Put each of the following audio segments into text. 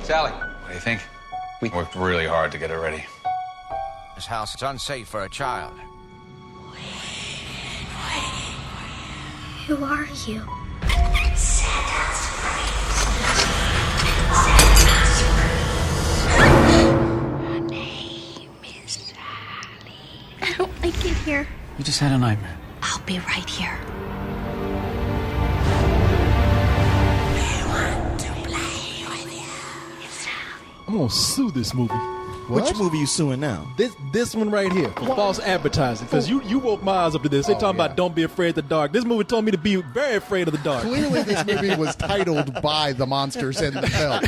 Sally, what do you think? We worked really hard to get it ready. This house is unsafe for a child. Who are you? Her name is Sally. I don't like it here. You just had a nightmare. I'll be right here. I'm gonna sue this movie. Which movie you suing now? This one right here for false advertising. Because you woke my eyes up to this. They talking about don't be afraid of the dark. This movie told me to be very afraid of the dark. Clearly, this movie was titled by the monsters in the film.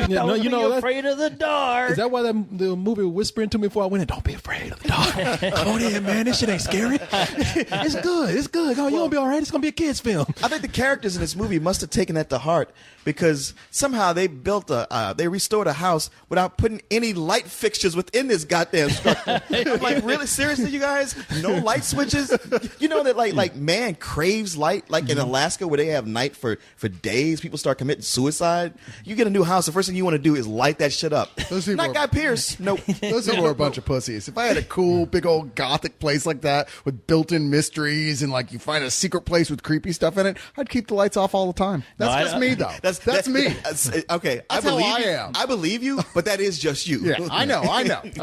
Yeah, no, you know, afraid of the dark. Is that why the movie was whispering to me before I went in? Don't be afraid of the dark. Come on in, man. This shit ain't scary. It's good. It's good. Oh, you gonna be all right. It's gonna be a kid's film. I think the characters in this movie must have taken that to heart because somehow they built they restored a house without putting any light fixtures within this goddamn structure. I'm like, really? Seriously, you guys? No light switches? You know that like man craves light, like in Alaska where they have night for days. People start committing suicide. You get a new house, the first thing you want to do is light that shit up. Not Guy Pearce. Nope. Those people are a bunch of pussies. If I had a cool, big old gothic place like that with built-in mysteries and like you find a secret place with creepy stuff in it, I'd keep the lights off all the time. That's just me, though. That's me. Okay, That's how I am. I believe you, but that is just you. Yeah, I know.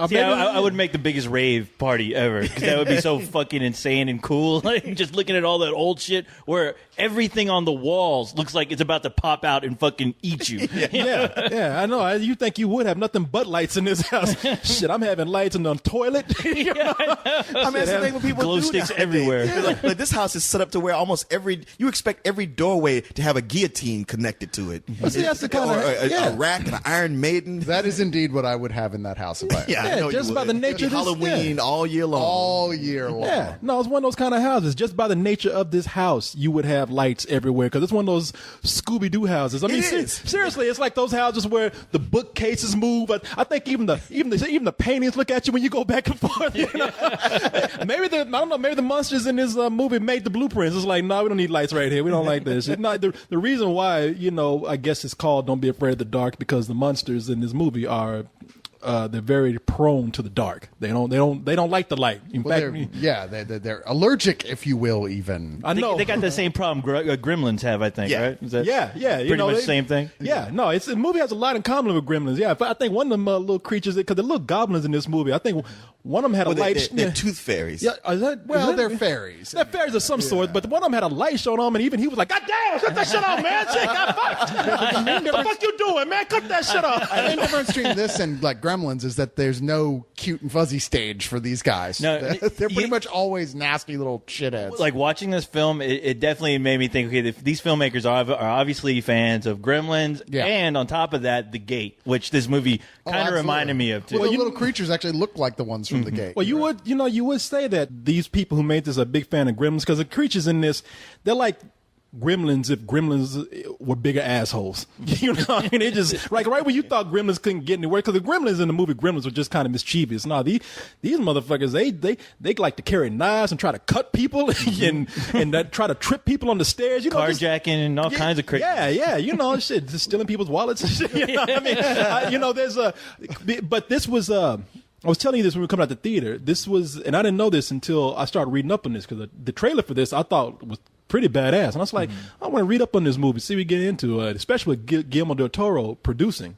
See, I would make the biggest rave party ever because that would be so fucking insane and cool. Like just looking at all that old shit where everything on the walls looks like it's about to pop out and fucking eat you. Yeah, I know. You think you would have nothing but lights in this house? Shit, I'm having lights in the toilet. I mean, that's the thing when people glow do sticks that. everywhere. Yeah, like this house is set up to where almost you expect every doorway to have a guillotine connected to it. See, that's the kind or of a rack and an Iron Maiden. That is indeed what I would have in that house if I I know just you by would. the nature of this, Halloween all year long. all year long. Yeah, no, it's one of those kind of houses. Just by the nature of this house, you would have lights everywhere because it's one of those Scooby-Doo houses. I mean, seriously, it's like those houses where the bookcases move. I think even the paintings look at you when you go back and forth. You know? Maybe the monsters in this movie made the blueprints. It's like, no, we don't need lights right here. We don't like this. The reason why, I guess it's called "Don't Be Afraid of the Dark" because the monsters in this movie are. They're very prone to the dark. They don't like the light. In fact, they're allergic, if you will. Even I know they got the same problem Gremlins have, I think. Right? Is that pretty much the same thing. Yeah, no, the movie has a lot in common with Gremlins. Yeah, but I think one of them little creatures, because they're little goblins in this movie. I think one of them had a light. They're tooth fairies. Yeah, they're fairies. They're fairies of some sort, but one of them had a light shown on, and even he was like, "God damn, shut that shit off, man! Shit, got fucked. What the fuck you doing, man? Cut that shit off." The main difference between this and like Gremlins is that there's no cute and fuzzy stage for these guys. No, they're pretty much always nasty little shitheads. Like watching this film, it definitely made me think, okay, these filmmakers are obviously fans of Gremlins, and on top of that, The Gate, which this movie kind of reminded me of too. Well, the little creatures actually look like the ones from The Gate. Well, you would say that these people who made this are a big fan of Gremlins because the creatures in this, they're like Gremlins if Gremlins were bigger assholes. You know what I mean? It just like right when you thought Gremlins couldn't get anywhere, because the Gremlins in the movie Gremlins were just kind of mischievous. No, these motherfuckers, they like to carry knives and try to cut people and try to trip people on the stairs. Carjacking and all kinds of crazy. Yeah, shit, just stealing people's wallets and shit. You know what I mean? There's but this was I was telling you this when we were coming out the theater. This was, and I didn't know this until I started reading up on this, because the trailer for this I thought was pretty badass. And I was like, I want to read up on this movie, see what we get into it, especially with Guillermo del Toro producing.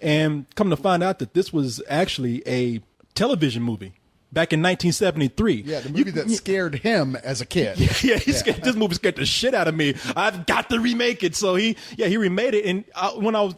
And come to find out that this was actually a television movie back in 1973. Yeah, the movie that scared him as a kid. This movie scared the shit out of me. I've got to remake it. So he remade it, and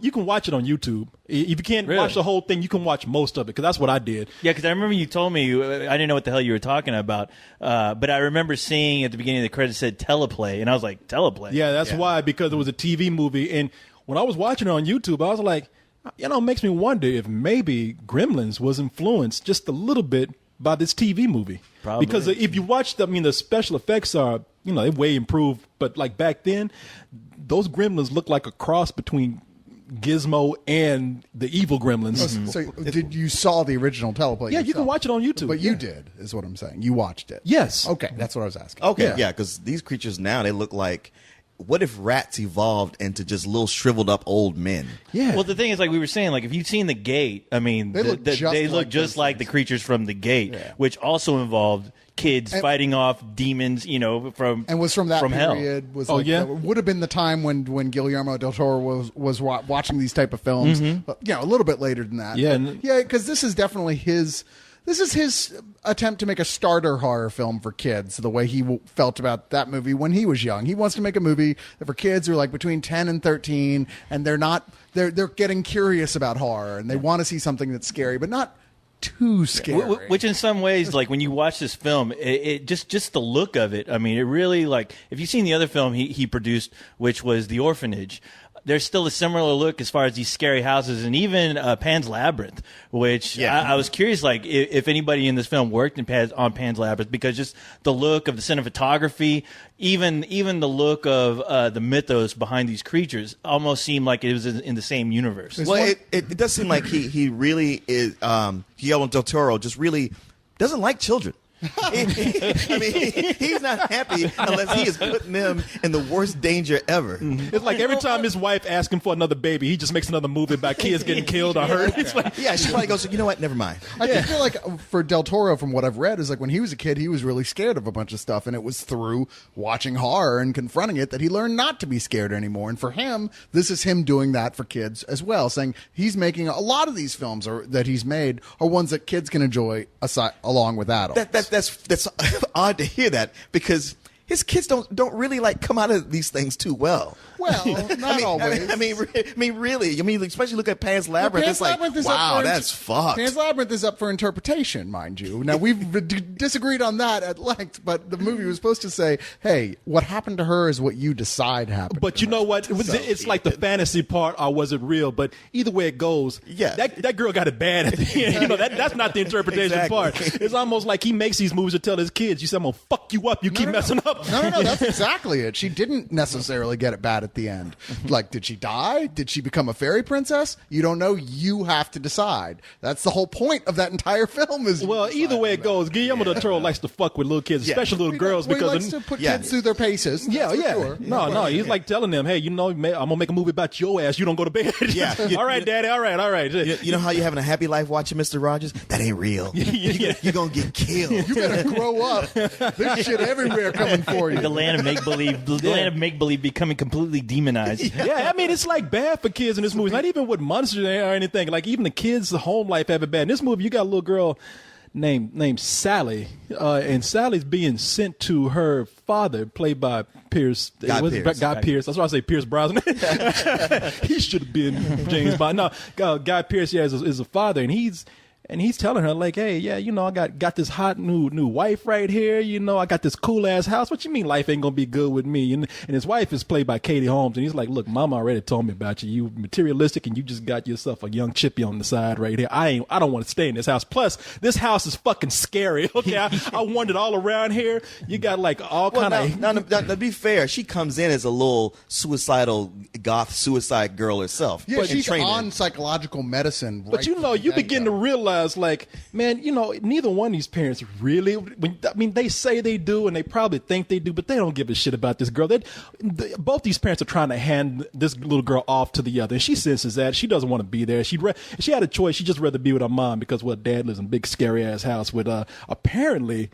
you can watch it on YouTube. If you can't watch the whole thing, you can watch most of it, because that's what I did. Yeah, because I remember you told me, I didn't know what the hell you were talking about, but I remember seeing at the beginning of the credits said teleplay, and I was like, teleplay? Yeah, that's why, because it was a TV movie. And when I was watching it on YouTube, I was like, it makes me wonder if maybe Gremlins was influenced just a little bit by this TV movie. Probably. Because if you watch, the special effects are, they way improved, but like back then, those Gremlins look like a cross between Gizmo and the evil Gremlins. So you saw the original teleplay? Yeah, you can watch it on YouTube. But you did, is what I'm saying. You watched it. Yes. Okay, that's what I was asking. Okay, yeah, because these creatures now, they look like what if rats evolved into just little shriveled up old men? Yeah. Well, the thing is, like we were saying, like if you've seen The Gate, I mean, They look just they like look just those like the things. creatures from The Gate, which also involved kids fighting off demons, you know, from And was from that hell. period. Was Oh, yeah? would have been the time when Guillermo del Toro was watching these type of films. But, a little bit later than that. Yeah, But, because this is definitely his. This is his attempt to make a starter horror film for kids, the way he felt about that movie when he was young. He wants to make a movie for kids who are like between 10 and 13, and they're getting curious about horror, and they want to see something that's scary, but not too scary. Which in some ways, like when you watch this film, it just the look of it. I mean, it really, like, if you've seen the other film he produced, which was The Orphanage, there's still a similar look as far as these scary houses, and even Pan's Labyrinth, which I was curious, like, if anybody in this film worked on Pan's Labyrinth, because just the look of the cinematography, even the look of the mythos behind these creatures almost seemed like it was in the same universe. Well, it does seem like he really is. Guillermo del Toro just really doesn't like children. I mean, he's not happy unless he is putting them in the worst danger ever. It's like every time his wife asks him for another baby, he just makes another movie about kids getting killed or hurt. It's like, Yeah, she probably goes, you know what? Never mind. I feel like for Del Toro, from what I've read, is like when he was a kid, he was really scared of a bunch of stuff, and it was through watching horror and confronting it that he learned not to be scared anymore. And for him, this is him doing that for kids as well, saying he's making a lot of these films that he's made are ones that kids can enjoy along with adults. That's odd to hear that, because his kids don't really like come out of these things too well. Well, not always. I mean, really. I mean, especially look at Pan's Labyrinth. Pan's It's like, Labyrinth is up wow, for that's fucked. Pan's Labyrinth is up for interpretation, mind you. Now, we've disagreed on that at length, but the movie was supposed to say, hey, what happened to her is what you decide happened. but you know what? It's like the fantasy part, or was it real? But either way it goes, Yeah. that girl got it bad at the end. You know, that's not the interpretation Exactly. part. It's almost like he makes these movies to tell his kids, you said, I'm going to fuck you up. You keep messing up. No, that's exactly it. She didn't necessarily get it bad at the end. Like, did she die? Did she become a fairy princess? You don't know. You have to decide. That's the whole point of that entire film. Is Well, either way it goes, Guillermo del Toro likes to fuck with little kids, especially little girls, he because likes to put kids through their paces. Yeah, that's for yeah. sure. No, he's like telling them, hey, you know, I'm gonna make a movie about your ass. You don't go to bed. Yeah. All right, Daddy. All right. You know how you're having a happy life watching Mr. Rogers? That ain't real. You're going to get killed. You better grow up. There's shit everywhere coming for you. The land of make believe, land of make believe becoming completely demonized. Yeah, I mean, it's like bad for kids in this movie. It's not even with monsters or anything. Like even the kids' home life have it bad. In this movie, you got a little girl named Sally, and Sally's being sent to her father, played by Pierce. Guy Pierce. That's why I say Pierce Brosnan. He should have been James Bond. No, Guy Pierce, is a father, and he's telling her, like, hey, yeah, you know, I got this hot new wife right here. You know, I got this cool ass house. What you mean life ain't gonna be good with me? And his wife is played by Katie Holmes, and he's like, look, Mama already told me about you. You materialistic, and you just got yourself a young chippy on the side right here. I don't want to stay in this house. Plus, this house is fucking scary. Okay, I wandered all around here. You got like all kind of. Now, to be fair, she comes in as a little suicidal goth suicide girl herself. Yeah, And she's trained on in- psychological medicine. But right you know, from you the begin to get-go. realize, like, man, you know, neither one of these parents really. I mean, they say they do, and they probably think they do, but they don't give a shit about this girl. Both these parents are trying to hand this little girl off to the other, and she senses that she doesn't want to be there. If she had a choice, she'd just rather be with her mom because, well, dad lives in a big scary ass house with apparently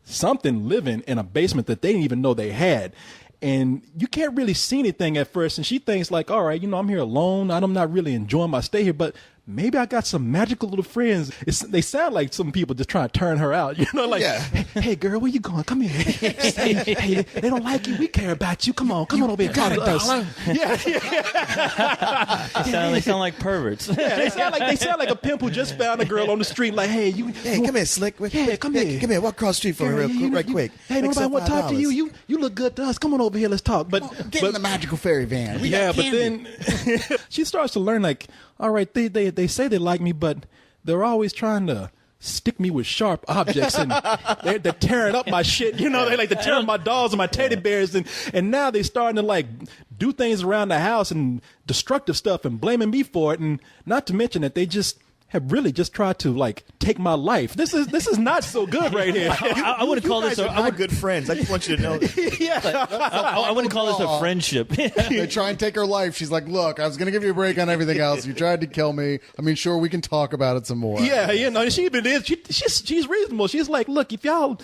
something living in a basement that they didn't even know they had. And you can't really see anything at first. And she thinks like, all right, you know, I'm here alone. I'm not really enjoying my stay here, but maybe I got some magical little friends. They sound like some people just trying to turn her out. You know, like, Yeah. hey, girl, where you going? Come here. hey, they don't like you. We care about you. Come on over here. got Talk a to us. dollar? They sound like perverts. Yeah, they sound like a pimp who just found a girl on the street. Like, hey, Hey, come here, Slick. Yeah, come here. Come here. Walk across the street for me right quick. Hey, nobody want to talk to you. You look good to us. Come on over here. Let's talk. But Get in the magical fairy van. We yeah, got but candy. then she starts to learn, like, all right, they say they like me, but they're always trying to stick me with sharp objects, and they're tearing up my shit. You know, they like to tear up my dolls and my teddy bears, and now they starting to like do things around the house and destructive stuff and blaming me for it, and not to mention that they just have really just tried to like take my life. This is not so good right here. I wouldn't call You this. guys are not good friends. I just want you to know that. I wouldn't call this a friendship. They try and take her life. She's like, look, I was going to give you a break on everything else. You tried to kill me. I mean, sure, we can talk about it some more. Yeah, you know, she even is. She's reasonable. She's like, look, if y'all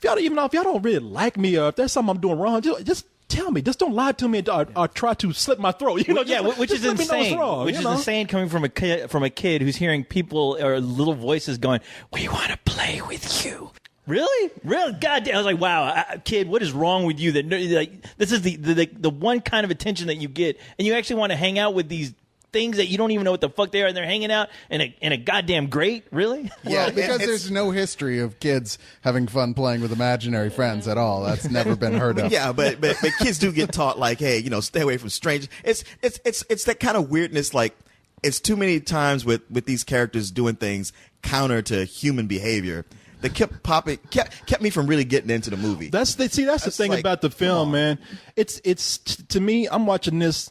don't really like me, or if there's something I'm doing wrong, just tell me. Just don't lie to me or try to slit my throat. You know, Yeah, which is let me know what's insane. wrong, Which you is know? insane coming from a kid who's hearing people or little voices going, "We want to play with you." Really? Goddamn! I was like, "Wow, kid, what is wrong with you? That like this is the one kind of attention that you get, and you actually want to hang out with these things that you don't even know what the fuck they are, and they're hanging out in a goddamn grate. Really? Well, because there's no history of kids having fun playing with imaginary friends at all. That's never been heard of. Yeah, but kids do get taught like, hey, you know, stay away from strangers. It's that kind of weirdness. Like, it's too many times with these characters doing things counter to human behavior that kept me from really getting into the movie. That's the thing like, about the film, come on. man. It's to me, I'm watching this,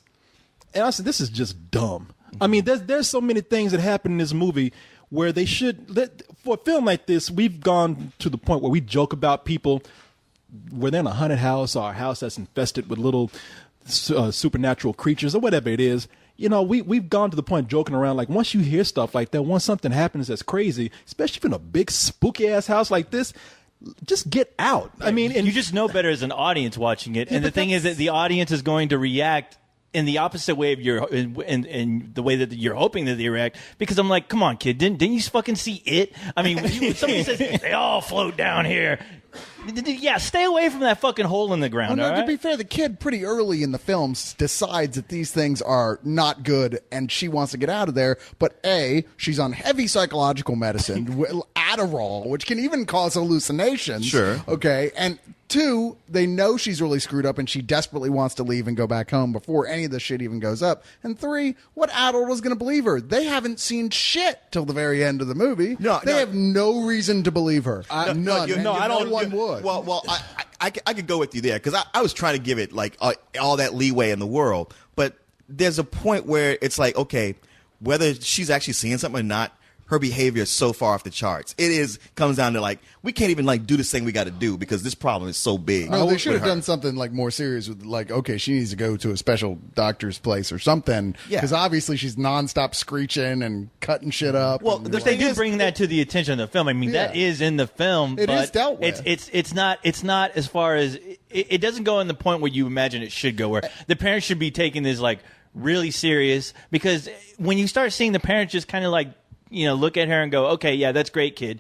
and I said, this is just dumb. I mean, there's so many things that happen in this movie where they should. For a film like this, we've gone to the point where we joke about people where they're in a haunted house or a house that's infested with little supernatural creatures or whatever it is. You know, we've gone to the point joking around, like, once you hear stuff like that, once something happens that's crazy, especially in a big spooky ass house like this, just get out. I mean, and you just know better as an audience watching it. And the thing is that the audience is going to react in the opposite way of in the way that you're hoping that they react. Because I'm like, come on, kid, didn't you fucking see it? I mean, when somebody says they all float down here, yeah, stay away from that fucking hole in the ground. Well, no, all to right? be fair, the kid pretty early in the film decides that these things are not good and she wants to get out of there. But A, she's on heavy psychological medicine, Adderall, which can even cause hallucinations. Sure. Okay. And two, they know she's really screwed up and she desperately wants to leave and go back home before any of this shit even goes up. And three, what adult was going to believe her? They haven't seen shit till the very end of the movie. They have no reason to believe her. None. No one would. Well, I could go with you there because I was trying to give it like all that leeway in the world, but there's a point where it's like, okay, whether she's actually seeing something or not, her behavior is so far off the charts. Comes down to like, we can't even like do this thing we got to do because this problem is so big. No, they should have with her. done something like more serious with like, okay, she needs to go to a special doctor's place or something. Yeah. Because obviously she's nonstop screeching and cutting shit up. Well, and, the But thing they do is- bring that to the attention of the film. I mean, that Yeah. is in the film. It but is dealt with. It's not as far as it doesn't go in the point where you imagine it should go. Where the parents should be taking this like really serious, because when you start seeing the parents just kind of like, you know, look at her and go, okay, yeah, that's great, kid.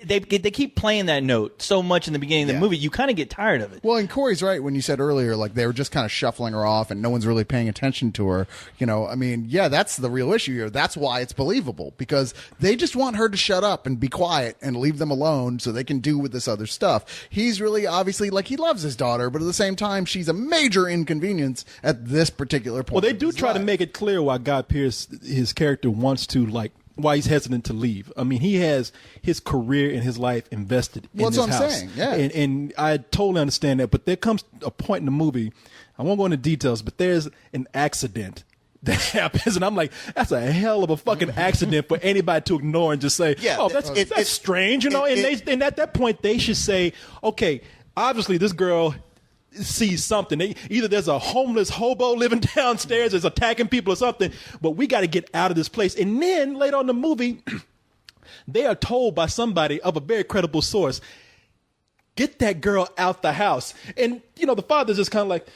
They keep playing that note so much in the beginning of the Yeah. movie, you kind of get tired of it. well, and Corey's right when you said earlier, like they were just kind of shuffling her off and no one's really paying attention to her. You know, I mean, yeah, that's the real issue here. That's why it's believable, because they just want her to shut up and be quiet and leave them alone so they can do with this other stuff. He's really obviously like he loves his daughter, but at the same time, she's a major inconvenience at this particular point. well, they of do his try to life. make it clear why Guy Pearce, his character, wants to like. Why he's hesitant to leave. I mean, he has his career and his life invested in Well, this that's what I'm house. saying, yeah. And I totally understand that. But there comes a point in the movie, I won't go into details, but there's an accident that happens. And I'm like, that's a hell of a fucking accident for anybody to ignore and just say, Yeah, oh, that's strange, you know? And at that point, they should say, okay, obviously this girl sees something. Either there's a homeless hobo living downstairs that's attacking people or something, but we got to get out of this place. And then later on in the movie, they are told by somebody of a very credible source, get that girl out the house. And, you know, the father's just kind of like,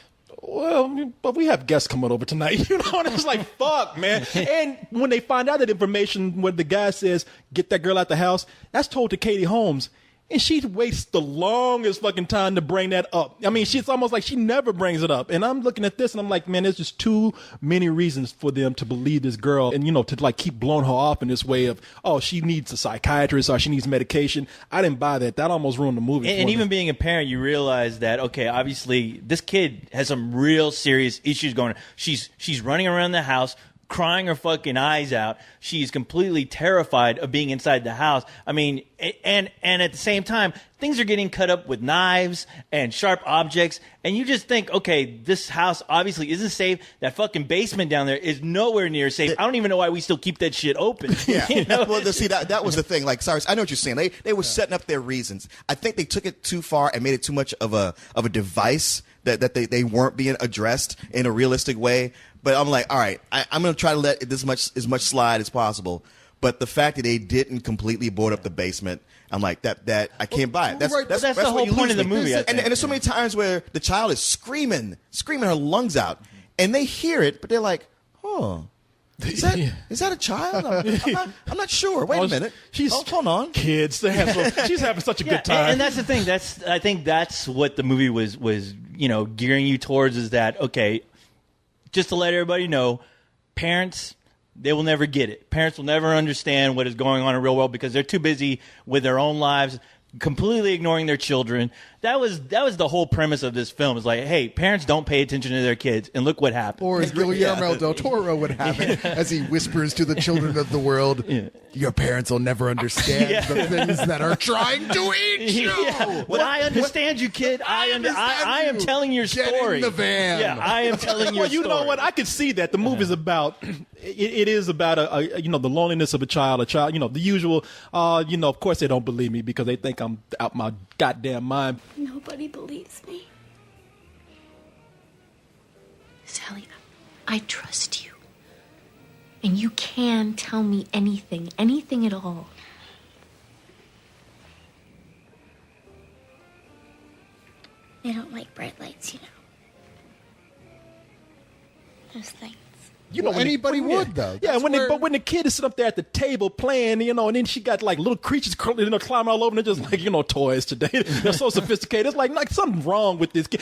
well, but we have guests coming over tonight, you know, and it's like, fuck, man. And when they find out that information, when the guy says, get that girl out the house, that's told to Katie Holmes. And she wastes the longest fucking time to bring that up. I mean, it's almost like she never brings it up. And I'm looking at this and I'm like, man, there's just too many reasons for them to believe this girl and, you know, to like keep blowing her off in this way of, oh, she needs a psychiatrist or she needs medication. I didn't buy that. That almost ruined the movie. And for me. even being a parent, you realize that, okay, obviously this kid has some real serious issues going on. She's running around the house crying her fucking eyes out. She's completely terrified of being inside the house. I mean, and at the same time, things are getting cut up with knives and sharp objects, and you just think, okay, this house obviously isn't safe. That fucking basement down there is nowhere near safe. I don't even know why we still keep that shit open. Yeah. You know? Well, see, that was the thing. Like, Cyrus, I know what you're saying. They were setting up their reasons. I think they took it too far and made it too much of a device that they weren't being addressed in a realistic way. But I'm like, all right, I'm going to try to let as much slide as possible. But the fact that they didn't completely board up the basement, I'm like, that I can't buy it. That's the where whole you point lose of the me. movie, I And think. there's so many times where the child is screaming her lungs out, and they hear it, but they're like, oh. Is that a child? I'm not sure. Wait a minute. Hold on. Kids. She's having such a Yeah, good time. and that's the thing. I think that's what the movie was gearing you towards, is that, okay, just to let everybody know, parents, they will never get it. Parents will never understand what is going on in the real world because they're too busy with their own lives, completely ignoring their children. That was the whole premise of this film. Is like, hey, parents don't pay attention to their kids, and look what happened. Or as Guillermo del Toro would have it, as he whispers to the children of the world, your parents will never understand the things that are trying to eat you. Well, I understand you, kid. I am telling your Get story. in the van. Yeah, I am telling your Well, you story. know what? I could see that the movie's about. It is about the loneliness of a child. The usual. Of course they don't believe me because they think I'm out my goddamn mind. Nobody believes me. Sally, I trust you. And you can tell me anything at all. They don't like bright lights, you know. Those things. Well, anybody would, though. Yeah, That's but when the kid is sitting up there at the table playing, and then she got like little creatures climbing all over, and they're just like, toys today. They're so sophisticated. It's like something's wrong with this kid.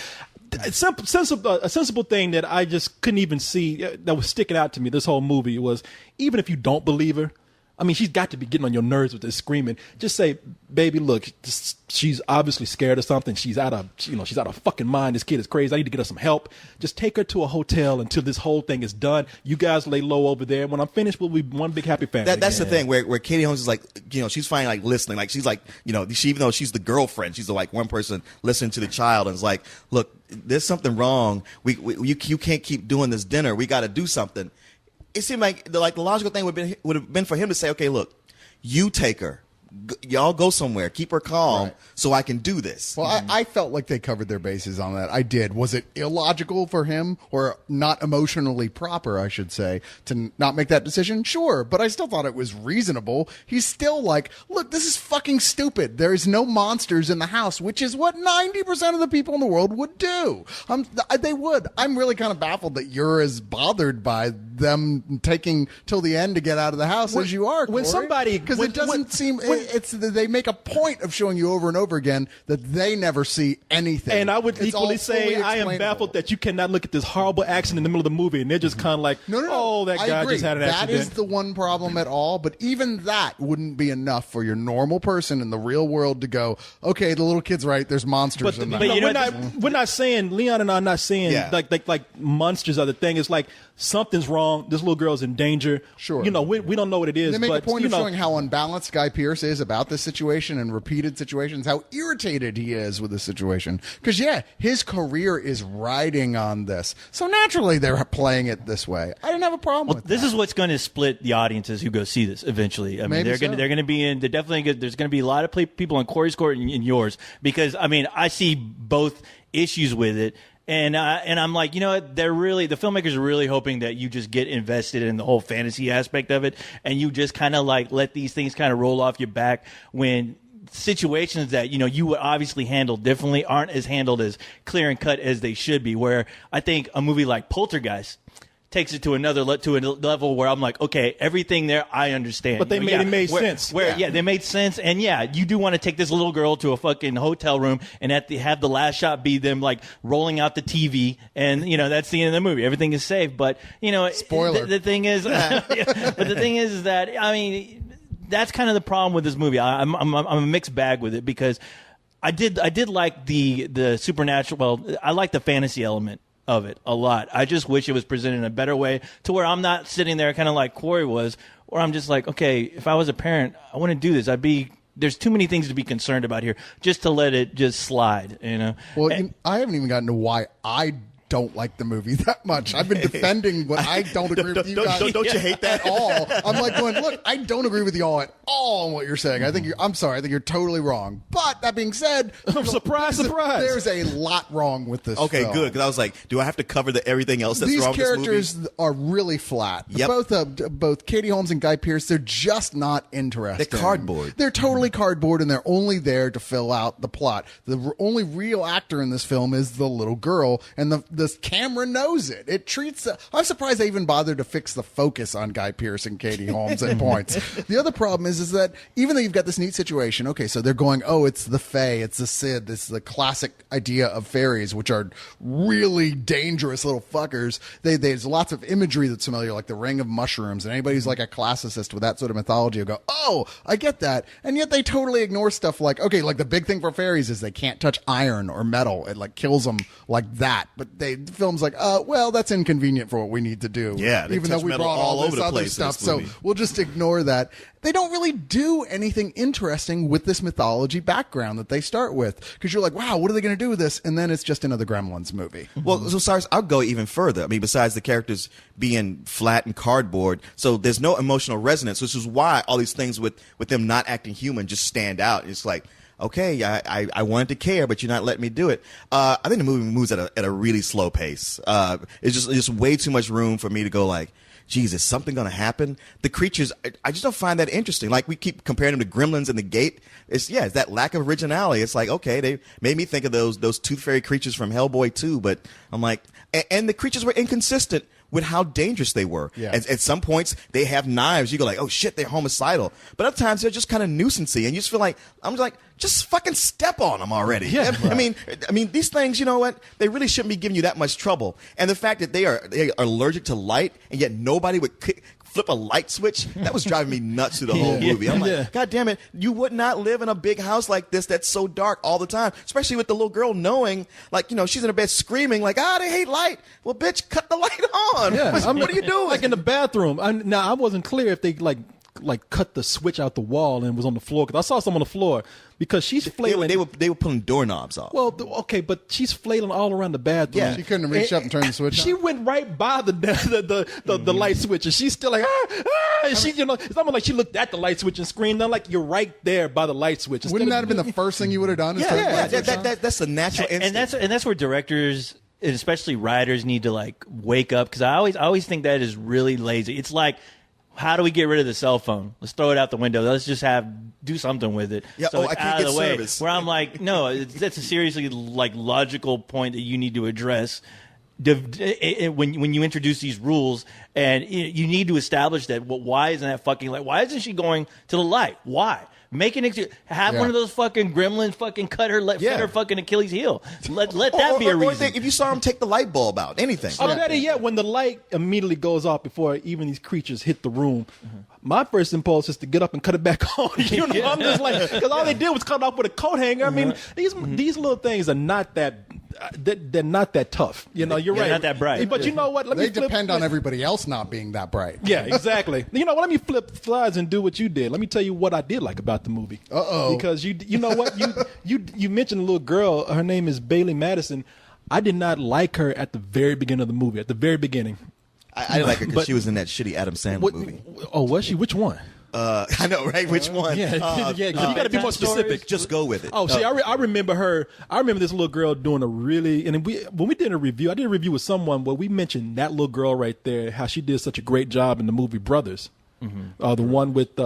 A sensible thing that I just couldn't even see that was sticking out to me this whole movie was, even if you don't believe her, I mean, she's got to be getting on your nerves with this screaming. Just say, baby, look, she's obviously scared of something. She's out of fucking mind. This kid is crazy. I need to get her some help. Just take her to a hotel until this whole thing is done. You guys lay low over there. When I'm finished, we'll be one big happy family. That's the thing where Katie Holmes is like, she's finally like listening. Like she's like, even though she's the girlfriend, she's the like one person listening to the child and is like, look, there's something wrong. You can't keep doing this dinner. We got to do something. It seemed like the logical thing would have been for him to say, okay, look, you take her. Y'all go somewhere. Keep her calm so I can do this. Well, I felt like they covered their bases on that. I did. Was it illogical for him, or not emotionally proper, I should say, to not make that decision? Sure, but I still thought it was reasonable. He's still like, look, this is fucking stupid. There is no monsters in the house, which is what 90% of the people in the world would do. They would. I'm really kind of baffled that you're as bothered by them taking till the end to get out of the house as you are, when Corey. somebody- because when- it doesn't when- seem they make a point of showing you over and over again that they never see anything. And I would It's all equally say fully I am explainable. baffled that you cannot look at this horrible accident in the middle of the movie and they're just kind of like, No. oh, that I guy agree. just had an That accident. is the one problem at all. But even that wouldn't be enough for your normal person in the real world to go, okay, the little kid's right. There's monsters in the but house. you know, we're not saying, Leon and I are not saying like monsters are the thing. It's like something's wrong. This little girl's in danger. Sure. We don't know what it is. They make but, a point you of know, showing how unbalanced Guy Pearce is about this situation and repeated situations, how irritated he is with this situation. Because, his career is riding on this. So naturally, they're playing it this way. I didn't have a problem with This that. is what's going to split the audiences who go see this eventually. I mean, Maybe they're going to be in. They're definitely. There's going to be a lot of people on Corey's court and yours because I mean I see both issues with it. And I'm like, what? The filmmakers are really hoping that you just get invested in the whole fantasy aspect of it, and you just kind of like let these things kind of roll off your back when situations that you would obviously handle differently aren't as handled as clear and cut as they should be. Where I think a movie like Poltergeist takes it to another level where I'm like, okay, everything there I understand. But they made sense. They made sense, and you do want to take this little girl to a fucking hotel room and have the last shot be them like rolling out the TV, and that's the end of the movie. Everything is safe, but Spoiler. The thing is, but the thing is that I mean, that's kind of the problem with this movie. I'm a mixed bag with it because I did like the supernatural. Well, I like the fantasy element of it a lot. I just wish it was presented in a better way to where I'm not sitting there kind of like Corey was, where I'm just like, okay, if I was a parent, I wouldn't do this. There's too many things to be concerned about here just to let it just slide, you know? Well, I haven't even gotten to why I don't like the movie that much. I've been defending what I don't agree with you guys. Don't you hate that? At all? I'm like going, look, I don't agree with you all at all on what you're saying. I'm sorry. I think you're totally wrong. But that being said, Surprise. there's a lot wrong with this. Okay, film. good. Because I was like, do I have to cover everything else that's These wrong with this movie? characters are really flat. Yep. Both Katie Holmes and Guy Pearce, they're just not interesting. They're cardboard. They're totally cardboard, and they're only there to fill out the plot. The only real actor in this film is the little girl, and the camera knows it. It treats. I'm surprised they even bothered to fix the focus on Guy Pearce and Katie Holmes at points. The other problem is that even though you've got this neat situation, okay, so they're going, oh, it's the Fae, it's the Cid, this is the classic idea of fairies, which are really dangerous little fuckers. There's lots of imagery that's familiar, like the ring of mushrooms, and anybody who's like a classicist with that sort of mythology will go, oh, I get that. And yet they totally ignore stuff like, okay, like the big thing for fairies is they can't touch iron or metal. It like kills them like that. But the film's like, well, that's inconvenient for what we need to do. Yeah, they even though touch we metal brought all all over this the other place in stuff, this so movie. we'll just ignore that. They don't really do anything interesting with this mythology background that they start with, because you're like, wow, what are they going to do with this? And then it's just another Gremlins movie. Well, so Cyrus, I'll go even further. I mean, besides the characters being flat and cardboard, so there's no emotional resonance, which is why all these things with them not acting human just stand out. It's like, okay, I wanted to care, but you're not letting me do it. I think the movie moves at a really slow pace. It's just way too much room for me to go like, geez, is something going to happen? The creatures, I just don't find that interesting. Like, we keep comparing them to Gremlins and The Gate. It's that lack of originality. It's like, okay, they made me think of those tooth fairy creatures from Hellboy 2, but I'm like, and the creatures were inconsistent with how dangerous they were. Yeah. At some points, they have knives. You go like, oh shit, they're homicidal. But other times, they're just kind of nuisancey, and you just feel like, I'm like, just fucking step on them already. Yeah. I mean, these things, you know what? They really shouldn't be giving you that much trouble. And the fact that they are allergic to light, and yet nobody would flip a light switch, that was driving me nuts through the whole movie. I'm like, God damn it, you would not live in a big house like this that's so dark all the time, especially with the little girl knowing, like, you know, she's in her bed screaming like, they hate light. Well, bitch, cut the light on. Yeah, What are you doing? Like in the bathroom. Now, I wasn't clear if they like cut the switch out the wall and was on the floor, because I saw some on the floor, because she's flailing. They were pulling doorknobs off. Well, okay, but she's flailing all around the bathroom. Yeah. She couldn't have reached up and turned the switch on. She went right by the light switch, and she's still like, and she, you know, it's almost like she looked at the light switch and screamed. I'm like, you're right there by the light switch. Wouldn't that have been the first thing you would have done? is turn the light switch on? That's a natural instinct. And that's where directors and especially writers need to like wake up, because I always think that is really lazy. It's like, how do we get rid of the cell phone? Let's throw it out the window. Let's just do something with it. Yeah, so I it's can't out get of the way. service. Where I'm like, no, that's a seriously like logical point that you need to address. When you introduce these rules, and you need to establish that. Why isn't that fucking light? Why isn't she going to the light? Why? Make an have one of those fucking gremlins fucking cut her fucking Achilles heel. Let that be a reason. If you saw him take the light bulb out, anything. Or better yet, when the light immediately goes off before even these creatures hit the room, my first impulse is to get up and cut it back on. You know, I'm just like, because all they did was cut it off with a coat hanger. I mean, these little things are not that. They're not that tough. You know, you're right. Not that bright. But you know what? They depend on everybody else not being that bright. Yeah, exactly. You know what? Let me flip slides and do what you did. Let me tell you what I did like about the movie. Uh-oh. Because you know what? You mentioned a little girl. Her name is Bailey Madison. I did not like her at the very beginning of the movie. At the very beginning. I didn't like her because she was in that shitty Adam Sandler movie. Oh, was she? Which one? I know, right? Which one? Yeah, you got to be more specific. Just go with it. Oh, see, I remember her. I remember this little girl doing a really, and when we did a review, I did a review with someone where we mentioned that little girl right there, how she did such a great job in the movie Brothers, the one with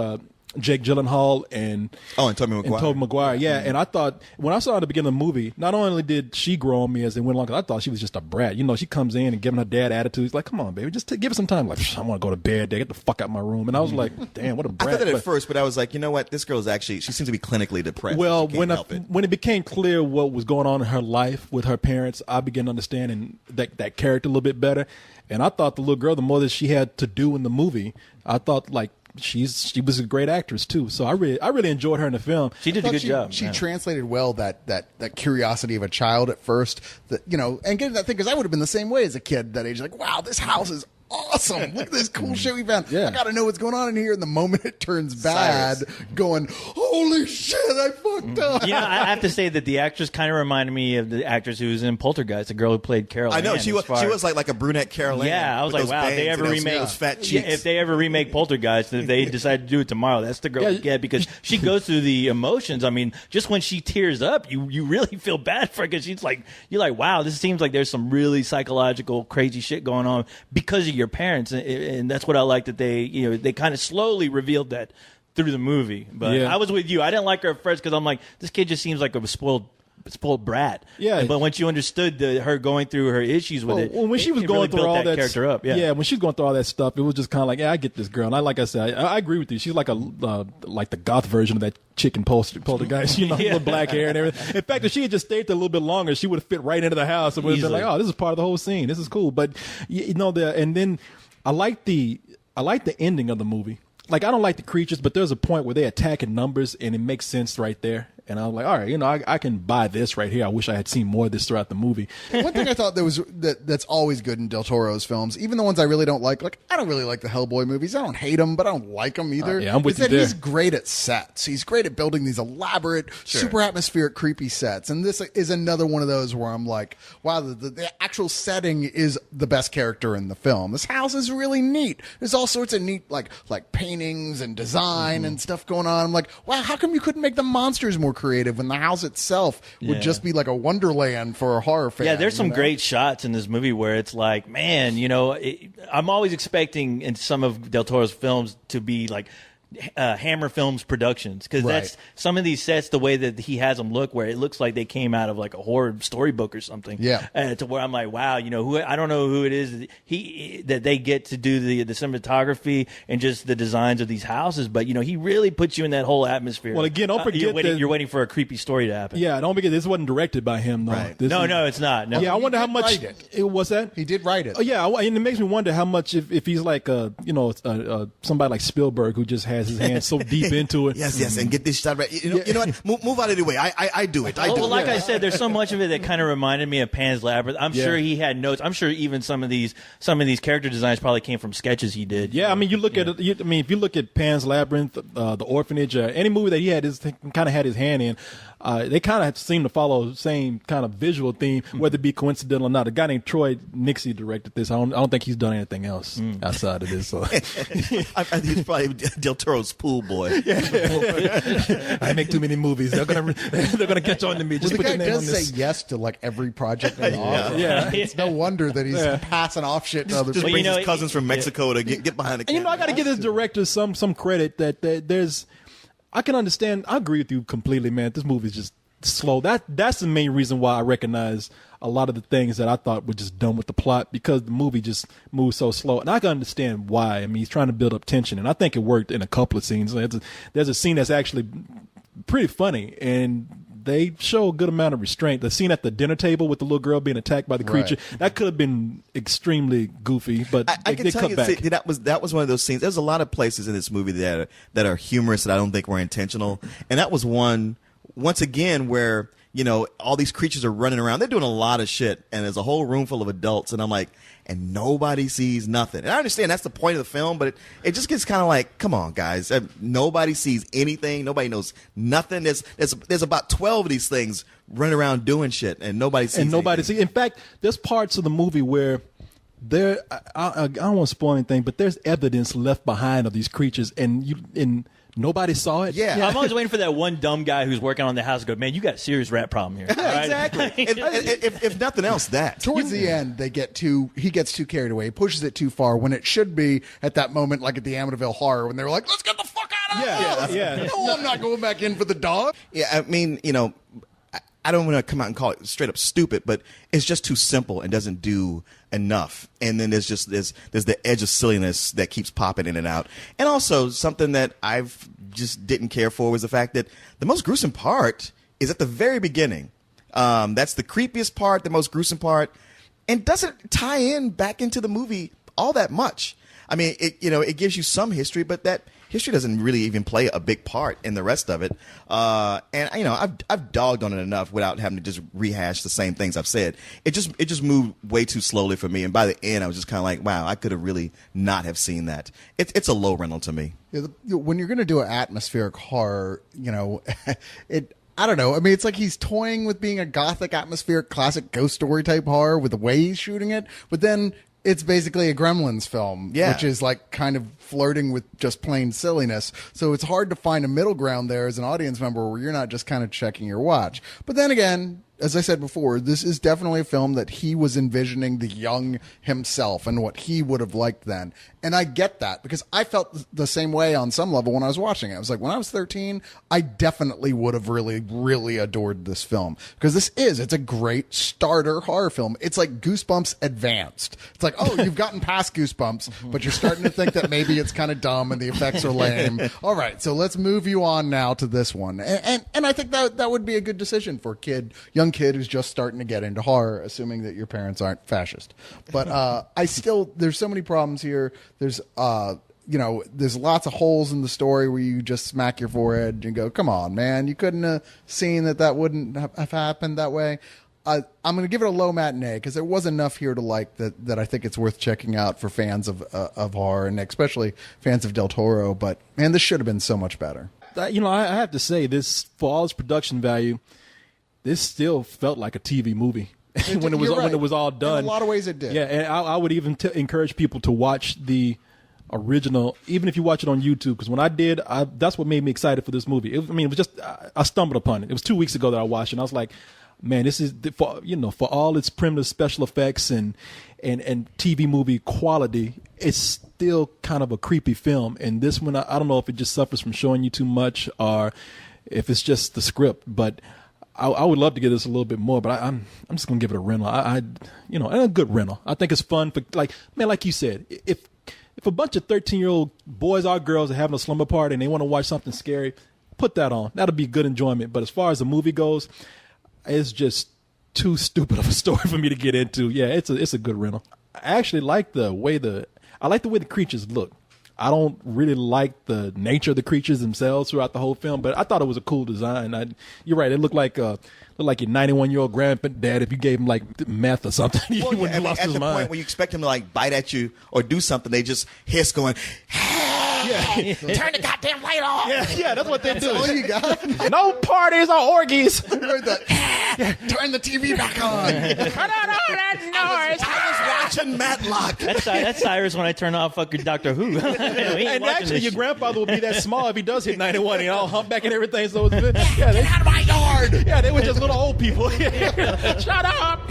Jake Gyllenhaal and Tobey Maguire. Yeah, and I thought when I saw her at the beginning of the movie, not only did she grow on me as it went along, 'cause I thought she was just a brat. You know, she comes in and giving her dad attitude. He's like, "Come on, baby, just give her some time." Like, I want to go to bed. Get the fuck out of my room. And I was like, "Damn, what a brat!" I thought that at first, but I was like, you know what? This girl is she seems to be clinically depressed. Well, She can't help it. when it became clear what was going on in her life with her parents, I began understanding that character a little bit better. And I thought the little girl, the more that she had to do in the movie, I thought like she was a great actress too. So I really enjoyed her in the film. She did a thought good job. She yeah. translated well that curiosity of a child at first. That and getting that thing, because I would have been the same way as a kid that age. Like, wow, this house is awesome. Look at this cool shit we found. Yeah. I got to know what's going on in here. And the moment it turns bad, going, holy shit, I fucked up. You know, I have to say that the actress kind of reminded me of the actress who was in Poltergeist, the girl who played Carol. I know Ann, she was like a brunette Carol Ann Yeah, I was with like, those wow, if they bangs ever and those- remake those fat yeah, cheeks. if they ever remake Poltergeist, if they decide to do it tomorrow, that's the girl to get, because she goes through the emotions. I mean, just when she tears up, you really feel bad for her, because she's like, you're like, wow, this seems like there's some really psychological crazy shit going on because of your parents, and that's what I like, that they kind of slowly revealed that through the movie. But Yeah. I was with you. I didn't like her at first because I'm like, this kid just seems like a spoiled brat. Yeah. But once you understood her going through her issues with it, when she was it going really through built all that character up. Yeah. when she was going through all that stuff, it was just kind of like, yeah, I get this girl. And like I said, I agree with you. She's like like the goth version of that chicken poltergeist, with black hair and everything. In fact, if she had just stayed there a little bit longer, she would have fit right into the house and would have been Easily. like, oh, this is part of the whole scene. This is cool. But and then I like the ending of the movie. Like, I don't like the creatures, but there's a point where they attack in numbers, and it makes sense right there. And I was like, all right, I can buy this right here. I wish I had seen more of this throughout the movie. One thing I thought that's always good in Del Toro's films, even the ones I really don't like I don't really like the Hellboy movies. I don't hate them, but I don't like them either. Yeah, I'm with is you that there. he's great at sets. He's great at building these elaborate, super atmospheric, creepy sets. And this is another one of those where I'm like, wow, the actual setting is the best character in the film. This house is really neat. There's all sorts of neat like paintings and design and stuff going on. I'm like, wow, how come you couldn't make the monsters more creative when the house itself would Yeah. just be like a wonderland for a horror fan? Yeah, there's some you know? great shots in this movie where it's like, man, I'm always expecting in some of Del Toro's films to be like Hammer Films productions, because Right. that's some of these sets, the way that he has them look, where it looks like they came out of like a horror storybook or something. Yeah. To where I'm like, wow, who, I don't know who it is that they get to do the cinematography and just the designs of these houses, but he really puts you in that whole atmosphere. Well, again, don't forget you're waiting for a creepy story to happen. Yeah, don't forget, this wasn't directed by him, though. Right. This No, is- it's not. No. Yeah, I wonder how did much write it. was that. He did write it. Oh yeah, and it makes me wonder how much if he's like somebody like Spielberg who just has his hands so deep into it. Yes, and get this shot right. You know what? Move out of the way. I do it. I do Well, it. like I said, there's so much of it that kind of reminded me of Pan's Labyrinth. I'm Yeah. sure he had notes. I'm sure even some of these character designs probably came from sketches he did. Yeah, I mean, if you look at Pan's Labyrinth, The Orphanage, any movie that he had kind of had his hand in, they kind of seem to follow the same kind of visual theme, whether it be coincidental or not. A guy named Troy Nixie directed this. I don't think he's done anything else outside of this. So. I think he's probably Del Toro's pool boy. I make too many movies. They're gonna catch on to me. Just The put guy your name on does this. say yes to like every project in the office. Yeah. It's no wonder that he's passing off shit to other Just people. brings you know, his cousins from Mexico to get behind the And camera. I got to give this director some credit that there's. I can understand. I agree with you completely, man. This movie is just slow. That's the main reason why I recognize a lot of the things that I thought were just done with the plot, because the movie just moves so slow. And I can understand why. I mean, he's trying to build up tension, and I think it worked in a couple of scenes. There's a scene that's actually pretty funny, and they show a good amount of restraint. The scene at the dinner table with the little girl being attacked by the creature, that could have been extremely goofy, but I can they tell cut you back. see, that was one of those scenes. There's a lot of places in this movie that are humorous that I don't think were intentional, and that was one once again where all these creatures are running around. They're doing a lot of shit, and there's a whole room full of adults, and I'm like, and nobody sees nothing. And I understand that's the point of the film, but it just gets kind of like, come on, guys, nobody sees anything. Nobody knows nothing. There's about 12 of these things running around doing shit, and nobody sees. anything. In fact, there's parts of the movie where I don't want to spoil anything, but there's evidence left behind of these creatures, and nobody saw it. Yeah. I'm always waiting for that one dumb guy who's working on the house to go, man, you got a serious rat problem here. All right? Exactly. And if nothing else, that. Towards the end, he gets too carried away. He pushes it too far when it should be at that moment, like at the Amityville Horror, when they were like, let's get the fuck out of the house. Yeah. No, I'm not going back in for the dog. Yeah, I mean, I don't want to come out and call it straight up stupid, but it's just too simple and doesn't do enough. And then there's the edge of silliness that keeps popping in and out. And also something that I've just didn't care for was the fact that the most gruesome part is at the very beginning. That's the creepiest part, the most gruesome part, and doesn't tie in back into the movie all that much. I mean, it gives you some history, but that history doesn't really even play a big part in the rest of it. And I've dogged on it enough without having to just rehash the same things I've said. It just moved way too slowly for me. And by the end, I was just kind of like, wow, I could have really not have seen that. It's a low rental to me. Yeah, when you're going to do an atmospheric horror, I don't know. I mean, it's like he's toying with being a gothic, atmospheric, classic ghost story type horror with the way he's shooting it. But then it's basically a Gremlins film, which is like kind of flirting with just plain silliness. So it's hard to find a middle ground there as an audience member where you're not just kind of checking your watch. But then again, as I said before, this is definitely a film that he was envisioning the young himself and what he would have liked then. And I get that because I felt the same way on some level when I was watching it. I was like, when I was 13, I definitely would have really, really adored this film because it's a great starter horror film. It's like Goosebumps advanced. It's like, oh, you've gotten past Goosebumps, but you're starting to think that maybe it's kind of dumb and the effects are lame. All right, so let's move you on now to this one. And I think that would be a good decision for young kid who's just starting to get into horror, assuming that your parents aren't fascist. But there's so many problems here. There's there's lots of holes in the story where you just smack your forehead and go, come on, man, you couldn't have seen that wouldn't have happened that way. I'm going to give it a low matinee because there was enough here to like that I think it's worth checking out for fans of horror and especially fans of Del Toro. But man, this should have been so much better. I have to say this, for all its production value, this still felt like a TV movie when it was all done. In a lot of ways, it did. Yeah, and I would even encourage people to watch the original, even if you watch it on YouTube, because when I did, that's what made me excited for this movie. It was just I stumbled upon it. It was 2 weeks ago that I watched it, and I was like, man, this is for all its primitive special effects and TV movie quality, it's still kind of a creepy film. And this one, I don't know if it just suffers from showing you too much or if it's just the script, but I would love to get this a little bit more, but I'm just gonna give it a rental. And a good rental. I think it's fun for like you said, if a bunch of 13-year-old boys or girls are having a slumber party and they want to watch something scary, put that on. That'll be good enjoyment. But as far as the movie goes, it's just too stupid of a story for me to get into. Yeah, it's a good rental. I actually like the way the creatures look. I don't really like the nature of the creatures themselves throughout the whole film, but I thought it was a cool design. You're right; it looked like your 91-year-old granddad if you gave him like meth or something. He would have lost his mind. At the point when you expect him to like bite at you or do something, they just hiss going. Yeah. Turn the goddamn light off. Yeah, that's what they do. All you got? No parties or orgies. Turn the TV back on. Cut out all that noise. I was watching Matlock. That's Cyrus when I turn off fucking Doctor Who. And actually, your grandfather would be that small if he does hit 91 and all humpback and everything. So get out of my yard. Yeah, they were just little old people. Shut up.